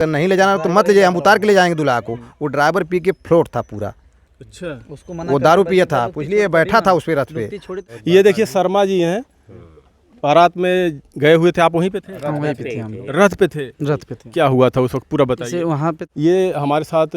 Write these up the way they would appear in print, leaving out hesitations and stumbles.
नहीं ले जाना तो मत ले जाए, हम उतार के ले जाएंगे दूल्हा को। वो ड्राइवर पी के फ्लोट था पूरा। अच्छा, उसको वो दारू पिया था, इसलिए बैठा था उस पे रथ पे। ये देखिए शर्मा जी हैं, बारात में गए हुए थे, आप वहीं पे थे? वहीं पे थे हम लोग, रथ पे थे। रथ पे थे। क्या हुआ था उस वक्त, पूरा बताइए। वहाँ पे ये हमारे साथ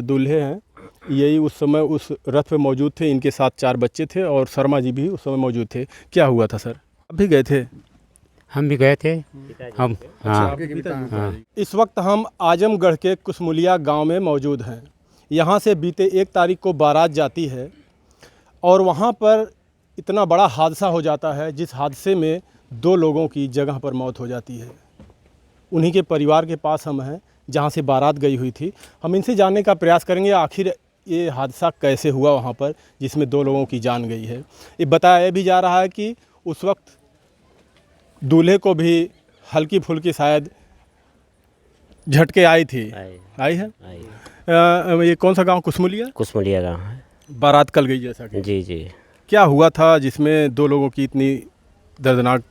दूल्हे हैं, यही उस समय उस रथ पे मौजूद थे, इनके साथ 4 बच्चे थे और शर्मा जी भी उस समय मौजूद थे। क्या हुआ था सर? आप भी गए थे? हम भी गए थे। हम हाँ, इस वक्त हम आजमगढ़ के कुसमुलिया गांव में मौजूद हैं। यहाँ से बीते 1 तारीख को बारात जाती है और वहाँ पर इतना बड़ा हादसा हो जाता है, जिस हादसे में 2 लोगों की जगह पर मौत हो जाती है। उन्हीं के परिवार के पास हम हैं, जहाँ से बारात गई हुई थी। हम इनसे जानने का प्रयास करेंगे आखिर ये हादसा कैसे हुआ वहाँ पर, जिसमें 2 लोगों की जान गई है। ये बताया भी जा रहा है कि उस वक्त दूल्हे को भी हल्की फुल्की शायद झटके आई थी। आई है? ये कौन सा गांव? कुसमुलिया? कुसमुलिया गाँव है। बारात कल गई जैसा कि। जी जी। क्या हुआ था जिसमें 2 लोगों की इतनी दर्दनाक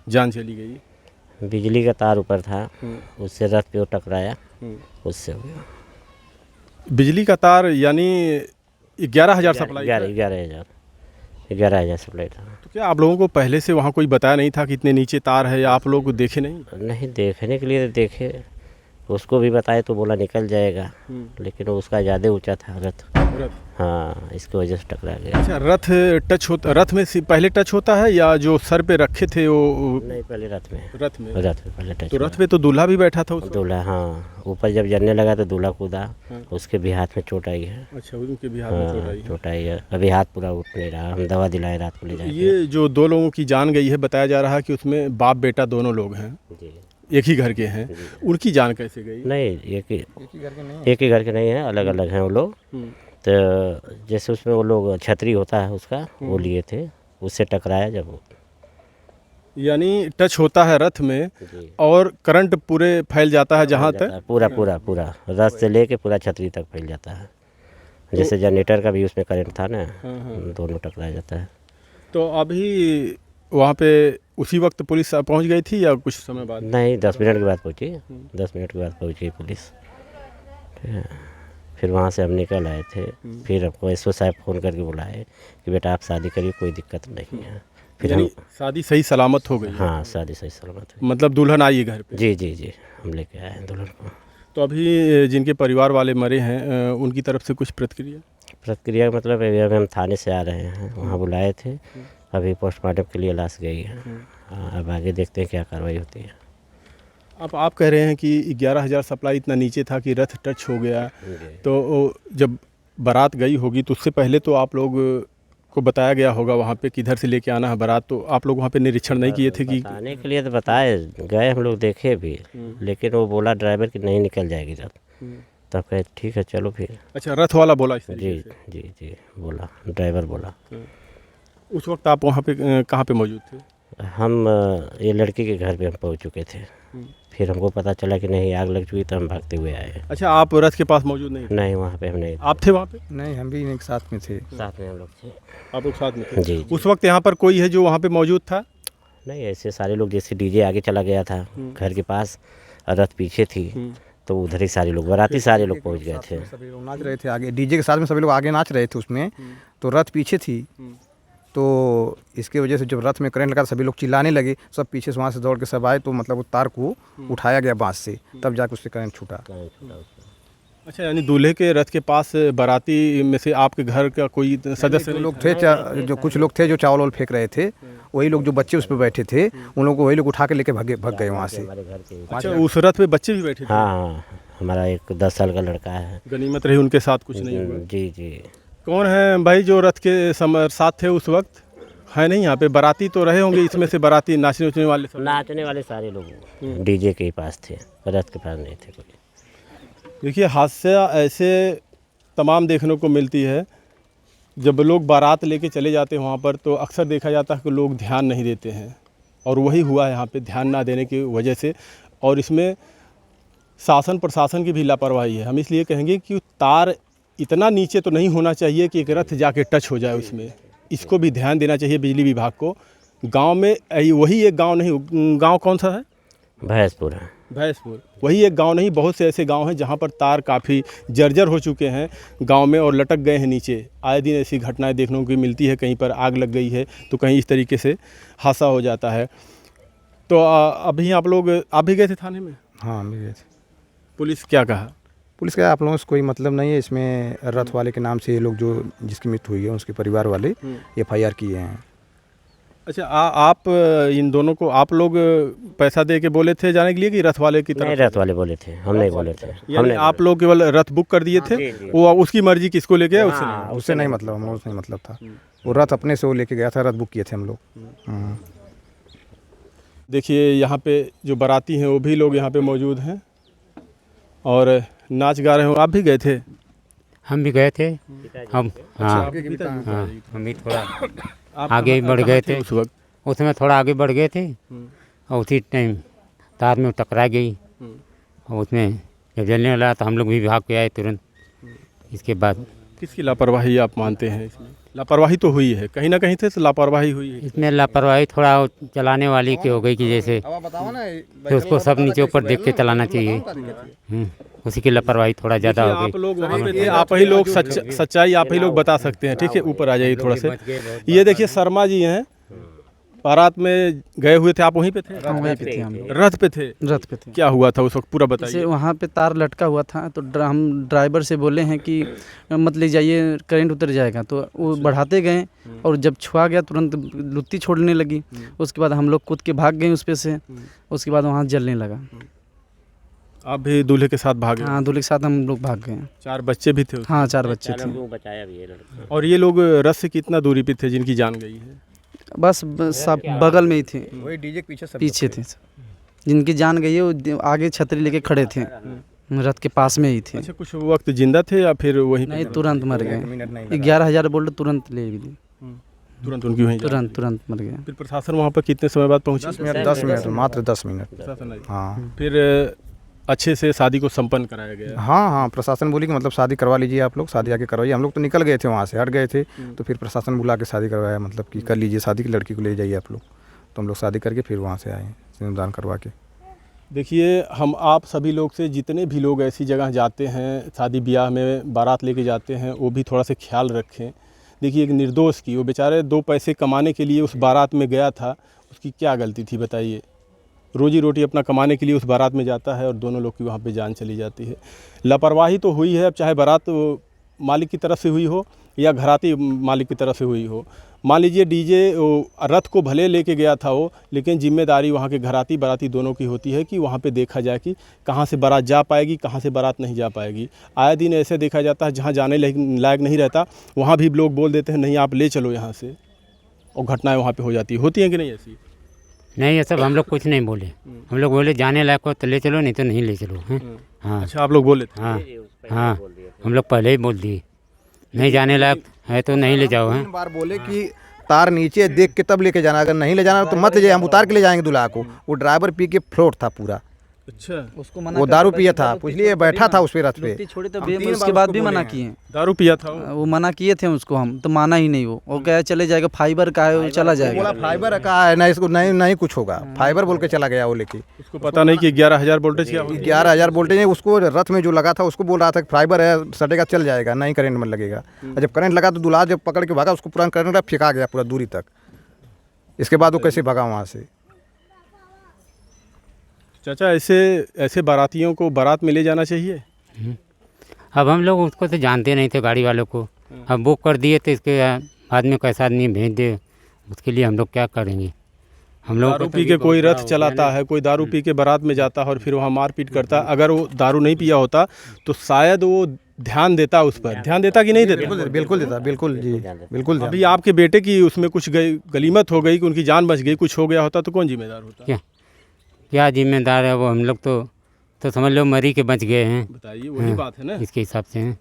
जान चली गई? बिजली का तार ऊपर था, उससे रथ पे वो टकराया, उससे हो गया। बिजली का तार यानी 11,000 सप्लाई? 11,000 सप्लाई था। तो क्या आप लोगों को पहले से वहाँ कोई बताया नहीं था कि इतने नीचे तार है, या आप लोग देखे नहीं? नहीं, देखने के लिए देखे, उसको भी बताए तो बोला निकल जाएगा, लेकिन उसका ज़्यादा ऊंचा था रथ। हाँ, इसकी वजह से टकरा गया। अच्छा, रथ में पहले टच होता है या जो सर पे रखे थे वो? नहीं, पहले रथ में पहले टच। तो रथ पे तो दूल्हा भी बैठा था उस वक्त? दूल्हा, हाँ, ऊपर जब जलने लगा तो दूल्हा कूदा, उसके भी हाथ में चोट आई है। अच्छा, उनके भी हाथ में चोट आई है। चोट आई है, अभी हाथ पूरा उठ नहीं रहा, हम दवा दिलाए रात को ले जाए। ये जो 2 लोगों की जान गई है, बताया जा रहा है कि उसमें बाप बेटा दोनों लोग हैं, एक ही घर के हैं। उनकी जान कैसे गई? नहीं, एक ही घर के नहीं है, अलग अलग हैं वो लोग। तो जैसे उसमें वो लोग छतरी होता है उसका, वो लिए थे, उससे टकराया जब वो। यानी टच होता है रथ में और करंट पूरे फैल जाता है जहाँ तक? पूरा रथ से लेके पूरा छतरी तक फैल जाता है। जैसे जनरेटर का भी उसमें करंट था ना, दोनों टकरा जाता है। तो अभी वहाँ पे उसी वक्त पुलिस पहुँच गई थी या कुछ समय बाद? नहीं, 10 मिनट के बाद पहुँची, 10 मिनट के बाद पहुँच गई पुलिस। फिर वहाँ से हम निकल आए थे। फिर हमको एसओ साहब फ़ोन करके बुलाए कि बेटा आप शादी करिए, कोई दिक्कत नहीं है। फिर हम शादी सही सलामत हो गई? हाँ, शादी सही सलामत है। मतलब दुल्हन आई है घर पे? जी, हम लेके आए हैं दुल्हन को। तो अभी जिनके परिवार वाले मरे हैं, उनकी तरफ से कुछ प्रतिक्रिया? मतलब अभी हम थाने से आ रहे हैं, वहाँ बुलाए थे, अभी पोस्टमार्टम के लिए लाश गई है। अब आगे देखते हैं क्या कार्रवाई होती है। अब आप कह रहे हैं कि 11,000 सप्लाई इतना नीचे था कि रथ टच हो गया, तो जब बारात गई होगी तो उससे पहले तो आप लोग को बताया गया होगा वहाँ पे कि इधर से लेके आना है बारात, तो आप लोग वहाँ पे निरीक्षण नहीं किए थे? कि आने के लिए तो बताए गए, हम लोग देखे भी, लेकिन वो बोला ड्राइवर कि नहीं निकल जाएगी रथ। तब कहे ठीक है चलो फिर। अच्छा, रथ वाला बोला इस तरीके से? जी, बोला, ड्राइवर बोला। उस वक्त आप वहाँ पे कहाँ पे मौजूद थे? हम ये लड़की के घर पे हम पहुँच चुके थे। फिर हमको पता चला कि नहीं आग लग चुकी, तो हम भागते हुए आए। अच्छा, आप रथ के पास मौजूद नहीं? नहीं, वहाँ पे हम नहीं। आप थे वहाँ पे? नहीं, हम भी इनके साथ में थे। साथ में हम लोग थे। आप लोग साथ में थे? जी। उस वक्त यहाँ पर कोई है जो वहाँ पे मौजूद था? नहीं, ऐसे सारे लोग, जैसे डीजे आगे चला गया था घर के पास और रथ पीछे थी, तो उधर ही सारे लोग, बाराती सारे लोग पहुँच गए थे। सभी लोग नाच रहे थे आगे, डीजे के साथ में सभी लोग आगे नाच रहे थे उसमें, तो रथ पीछे थी। तो इसके वजह से जब रथ में करंट लगा सभी लोग चिल्लाने लगे, सब पीछे से वहाँ से दौड़ के सब आए, तो मतलब वो तार को उठाया गया बांस से, तब जाकर उससे करंट छूटा। अच्छा, यानी दूल्हे के रथ के पास बाराती में से आपके घर का कोई सदस्य? जो लोग थे, जो कुछ लोग थे जो चावल वावल फेंक रहे थे, वही लोग जो बच्चे उस पर बैठे थे, उन लोगों को वही लोग उठा के लेके भाग गए वहाँ से। अच्छा, उस रथ पे बच्चे भी बैठे थे? हाँ, हमारा एक 10 साल का लड़का है। गनीमत रही, उनके साथ कुछ नहीं हुआ? जी। कौन है भाई जो रथ के साथ थे उस वक्त? है नहीं यहाँ पे? बाराती तो रहे होंगे इसमें से, बाराती नाचने वाले सारे लोग डीजे के पास थे, रथ के पास नहीं थे कोई। देखिए, हादसा ऐसे तमाम देखने को मिलती है। जब लोग बारात लेके चले जाते हैं वहाँ पर, तो अक्सर देखा जाता है कि लोग ध्यान नहीं देते हैं, और वही हुआ है यहाँ पे, ध्यान ना देने की वजह से। और इसमें शासन प्रशासन की भी लापरवाही है। हम इसलिए कहेंगे कि तार इतना नीचे तो नहीं होना चाहिए कि एक रथ जाके टच हो जाए उसमें, इसको भी ध्यान देना चाहिए बिजली विभाग को। गांव में वही एक गांव नहीं, गांव कौन सा है? भैंसपुर है। भैंसपुर वही एक गांव नहीं, बहुत से ऐसे गांव हैं जहां पर तार काफ़ी जर्जर हो चुके हैं गांव में और लटक गए हैं नीचे। आए दिन ऐसी घटनाएं देखने को मिलती है, कहीं पर आग लग गई है तो कहीं इस तरीके से हादसा हो जाता है। तो अभी आप भी गए थे थाने में? हाँ, हम भी गए थे। पुलिस क्या कहा? पुलिस का आप लोगों से कोई मतलब नहीं है, इसमें रथ वाले के नाम से ये लोग जो जिसकी मृत्यु हुई है उसके परिवार वाले FIR किए हैं। अच्छा, आप इन दोनों को आप लोग पैसा दे के बोले थे जाने के लिए कि रथ वाले की नहीं, तरफ? रथ वाले बोले थे, हम नहीं बोले थे। यानी आप लोग केवल रथ बुक कर दिए थे, वो उसकी मर्जी किसको लेके आया उससे नहीं? उससे नहीं मतलब, हम लोग से नहीं मतलब था। वो रथ अपने से वो लेके गया था, रथ बुक किए थे हम लोग। देखिए यहाँ पे जो बाराती हैं वो भी लोग यहाँ पे मौजूद हैं और नाच गा रहे हो। आप भी गए थे? हम भी गए थे। हम हाँ, हम भी थोड़ा आगे बढ़ गए थे उस वक्त? उसमें थोड़ा आगे बढ़ गए थे और उसी टाइम तार में टकरा गई और उसमें जब जलने वाला तो हम लोग भी भाग के आए तुरंत। इसके बाद किसकी लापरवाही आप मानते हैं इसमें? लापरवाही तो हुई है, कहीं ना कहीं से लापरवाही हुई है। इसमें लापरवाही थोड़ा चलाने वाली की हो गई कि जैसे तो उसको सब नीचे ऊपर देख के चलाना चाहिए। उसी की लापरवाही थोड़ा ज़्यादा हो आप गई। लोग वहीं पे थे, आप ही लोग सच्चाई आप ही लोग बता सकते हैं। ठीक है, ऊपर आ जाइए थोड़ा से। ये देखिए शर्मा जी हैं, बारात में गए हुए थे, आप वहीं पे थे? वहीं पे थे हम लोग, रथ पे थे? रथ पे थे। क्या हुआ था उस वक्त, पूरा जैसे बताइए। वहाँ पे तार लटका हुआ था तो हम ड्राइवर से बोले हैं कि मत ले जाइए, करंट उतर जाएगा। तो वो बढ़ाते गए और जब छुआ गया तुरंत लुत्ती छोड़ने लगी। उसके बाद हम लोग कूद के भाग गए उस पे से। उसके बाद वहाँ जलने लगा। आप भी दूल्हे के साथ भागे? हाँ, दूल्हे के साथ हम लोग भाग गए। 4 बच्चे भी थे उसमें? हाँ, 4 बच्चे थे। बचाया भी है लड़का। और ये लोग रथ से कितना दूरी पे थे जिनकी जान गई है? बस सब बगल में ही थे, वही डीजे के पीछे सब पीछे थे। जिनकी जान गई है वो आगे छतरी लेके खड़े थे, रथ के पास में ही थे। अच्छा, कुछ वक्त जिंदा थे या फिर वहीं नहीं, तुरंत मर गए। मिनट नहीं 11,000 बोल्ट तुरंत ले ली, तुरंत उनकी वहीं जान तुरंत मर गए। फिर प्रशासन वहाँ पर कितने समय बाद पहुँची? 10 मिनट मात्र 10 मिनट। प्रशासन आई। हाँ फिर अच्छे से शादी को संपन्न कराया गया? हाँ, प्रशासन बोली कि मतलब शादी करवा लीजिए, आप लोग शादी आके करवाइए। हम लोग तो निकल गए थे वहाँ से, हट गए थे। तो फिर प्रशासन बुला के शादी करवाया, मतलब कि कर लीजिए शादी, की लड़की को ले जाइए आप लोग। तो हम लोग शादी करके फिर वहाँ से आए सिंदूरदान करवा के। देखिए, हम आप सभी लोग से जितने भी लोग ऐसी जगह जाते हैं, शादी ब्याह में बारात लेके जाते हैं, वो भी थोड़ा सा ख्याल रखें। देखिए, एक निर्दोष की, वो बेचारे 2 पैसे कमाने के लिए उस बारात में गया था, उसकी क्या गलती थी बताइए? रोजी रोटी अपना कमाने के लिए उस बारात में जाता है और दोनों लोग की वहाँ पे जान चली जाती है। लापरवाही तो हुई है, अब चाहे बारात मालिक की तरफ से हुई हो या घराती मालिक की तरफ से हुई हो। मान लीजिए डीजे रथ को भले लेके गया था वो, लेकिन जिम्मेदारी वहाँ के घराती बाराती दोनों की होती है कि वहाँ पे देखा जाए कि कहाँ से बारात जा पाएगी, कहाँ से बारात नहीं जा पाएगी। आए दिन ऐसे देखा जाता है जहाँ जाने लायक नहीं रहता वहाँ भी लोग बोल देते हैं नहीं आप ले चलो यहाँ से, और घटनाएँ वहाँ पर हो जाती होती हैं कि नहीं ऐसी? नहीं, ये सब हम लोग कुछ नहीं बोले। हम लोग बोले जाने लायक हो तो ले चलो, नहीं तो नहीं ले चलो। हाँ अच्छा, आप लोग बोले थे? हाँ हाँ, हम लोग पहले ही बोल दिए नहीं जाने लायक है तो नहीं ले जाओ। 3 बार बोले कि तार नीचे देख के तब लेके जाना, अगर नहीं ले जाना तो मत ले जाए, हम उतार के ले जाएंगे दूल्हा को। वो ड्राइवर पी के फ्लोट था पूरा, अच्छा, उसको वो दारू पिया था, इसलिए बैठा था उस पे रथ पे। छोड़ी तो उसके बाद भी मना किए। दारू पिया था वो मना किए थे उसको, हम तो माना ही नहीं। वो क्या चले जाएगा, फाइबर का है, वो चला जाएगा। बोला फाइबर का है ना, इसको नहीं कुछ होगा, फाइबर बोल के चला गया वो लेके। उसको पता नहीं कि 11,000 वोल्टेज क्या होगी। 11,000 वोल्टेज उसको रथ में जो लगा था उसको बोल रहा था कि फाइबर है, सटेगा चल जाएगा, नहीं करंट में लगेगा। और जब करंट लगा तो दूल्हा जब पकड़ के भागा, उसको पूरा करंट फेंका गया पूरा दूरी तक। इसके बाद वो कैसे भागा वहाँ से? चाचा, ऐसे बारातियों को बारात में ले जाना चाहिए? अब हम लोग उसको तो जानते नहीं थे गाड़ी वालों को, अब बुक कर दिए तो इसके बाद में कैसा आदमी भेज दे, उसके लिए हम लोग क्या करेंगे? हम लोग दारू पी के कोई रथ चलाता है, कोई दारू पी के बारात में जाता है और फिर वहाँ मारपीट करता। अगर वो दारू नहीं पिया होता तो शायद वो ध्यान देता उस पर, ध्यान देता कि नहीं देता? बिल्कुल देता, बिल्कुल जी, बिल्कुल देता। अभी आपके बेटे की उसमें कुछ गलीमत हो गई कि उनकी जान बच गई, कुछ हो गया होता तो कौन जिम्मेदार होता? क्या जिम्मेदार है वो? हम लोग तो समझ लो मरी के बच गए हैं। बताइए, वही बात है ना, इसके हिसाब से हैं।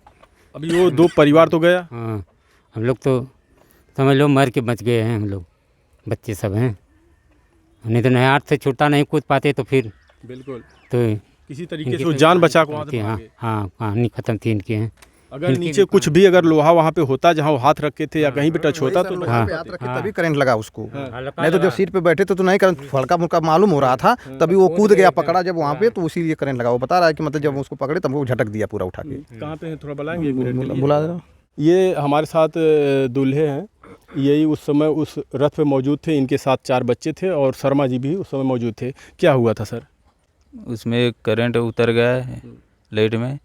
अभी वो 2 परिवार तो गया। हाँ, हम लोग तो समझ लो मर के बच गए हैं, हम लोग बच्चे सब हैं। नहीं तो नया हाथ से छूटा नहीं कूद पाते तो फिर बिल्कुल तो किसी तरीके से वो जान बचा को वहाँ से हाँ भागे। हाँ, कहानी ख़त्म थी इनकी है। अगर नीचे कुछ भी अगर लोहा वहाँ पे होता जहाँ वो हाथ रखे थे या कहीं पे टच होता तो लोग वहाँ पे हाथ रखे तभी करंट लगा उसको, नहीं तो जब सीट पे बैठे थे तो नहीं करंट, हल्का फुल्का मालूम हो रहा था, तभी वो कूद गया, पकड़ा जब वहाँ पे, तो इसीलिए करंट लगा। वो बता रहा है कि मतलब जब उसको पकड़े तब वो झटक दिया पूरा उठा के। कहाँ पे है थोड़ा बुलाएंगे, 1 मिनट के लिए? बुला दे रहा हूँ। ये हमारे साथ दूल्हे हैं, यही उस समय उस रथ पे मौजूद थे, इनके साथ 4 बच्चे थे और शर्मा जी भी उस समय मौजूद थे। क्या हुआ था सर? उसमें करंट उतर गया है लाइट में।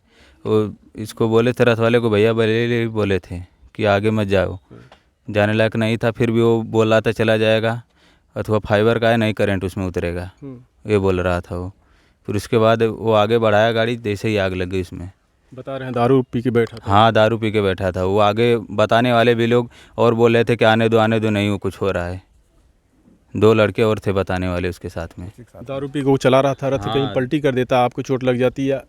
वो इसको बोले थे रथ वाले को, भैया बरेली बोले थे कि आगे मत जाओ, जाने लायक नहीं था, फिर भी वो बोल रहा था चला जाएगा, अथवा फाइबर का है नहीं करंट उसमें उतरेगा, ये बोल रहा था वो। फिर उसके बाद वो आगे बढ़ाया गाड़ी, जैसे ही आग लग गई उसमें। बता रहे हैं दारू पी के बैठा था। हाँ, दारू पी के बैठा था वो। आगे बताने वाले भी लोग और बोल रहे थे कि आने दो नहीं, वो कुछ हो रहा है। 2 लड़के और थे बताने वाले उसके साथ में। दारू पी के वो चला रहा था रथ, कहीं पलटी कर देता, आपको चोट लग जाती या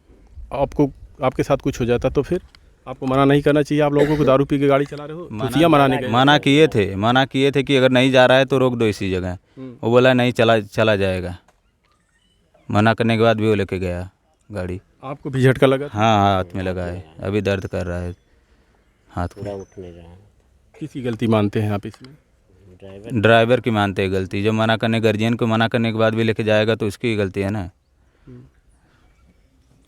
आपके साथ कुछ हो जाता तो फिर आपको मना नहीं करना चाहिए? आप लोगों को दारू पी के गाड़ी चला रहे हो, मना किए थे कि अगर नहीं जा रहा है तो रोक दो इसी जगह। वो बोला नहीं, चला जाएगा। मना करने के बाद भी वो लेके गया गाड़ी। आपको भी झटका लगा? हाँ, हाथ में लगा है, अभी दर्द कर रहा है हाथ को। उठ नहीं रहा है। किसकी गलती मानते हैं आप इसमें? ड्राइवर की मानते हैं गलती। जो मना करने, गार्जियन को मना करने के बाद भी लेके जाएगा तो उसकी गलती है ना।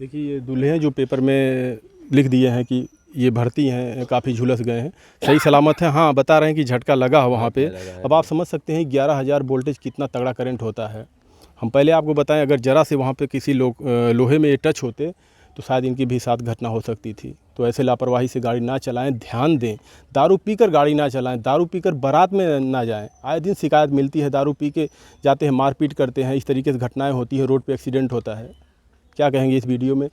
देखिए ये दूल्हे जो पेपर में लिख दिए हैं कि ये भर्ती हैं, काफ़ी झुलस गए हैं, सही सलामत हैं। हाँ, बता रहे हैं कि झटका लगा है वहाँ पे। अब आप समझ सकते हैं 11,000 वोल्टेज कितना तगड़ा करंट होता है। हम पहले आपको बताएं, अगर ज़रा से वहाँ पे किसी लोहे में ये टच होते तो शायद इनकी भी साथ घटना हो सकती थी। तो ऐसे लापरवाही से गाड़ी ना चलाएं, ध्यान दें। दारू पीकर गाड़ी ना चलाएं, दारू पीकर बारात में ना जाएं। आए दिन शिकायत मिलती है, दारू पी के जाते हैं, मारपीट करते हैं, इस तरीके से घटनाएँ होती है, रोड पर एक्सीडेंट होता है। क्या कहेंगे इस वीडियो में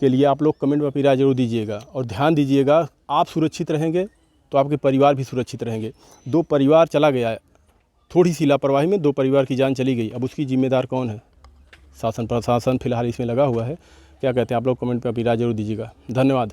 के लिए? आप लोग कमेंट में अपनी राय जरूर दीजिएगा और ध्यान दीजिएगा। आप सुरक्षित रहेंगे तो आपके परिवार भी सुरक्षित रहेंगे। 2 परिवार चला गया, थोड़ी सी लापरवाही में 2 परिवार की जान चली गई। अब उसकी जिम्मेदार कौन है? शासन प्रशासन फिलहाल इसमें लगा हुआ है। क्या कहते हैं आप लोग? कमेंट पे अपनी राय जरूर दीजिएगा। धन्यवाद।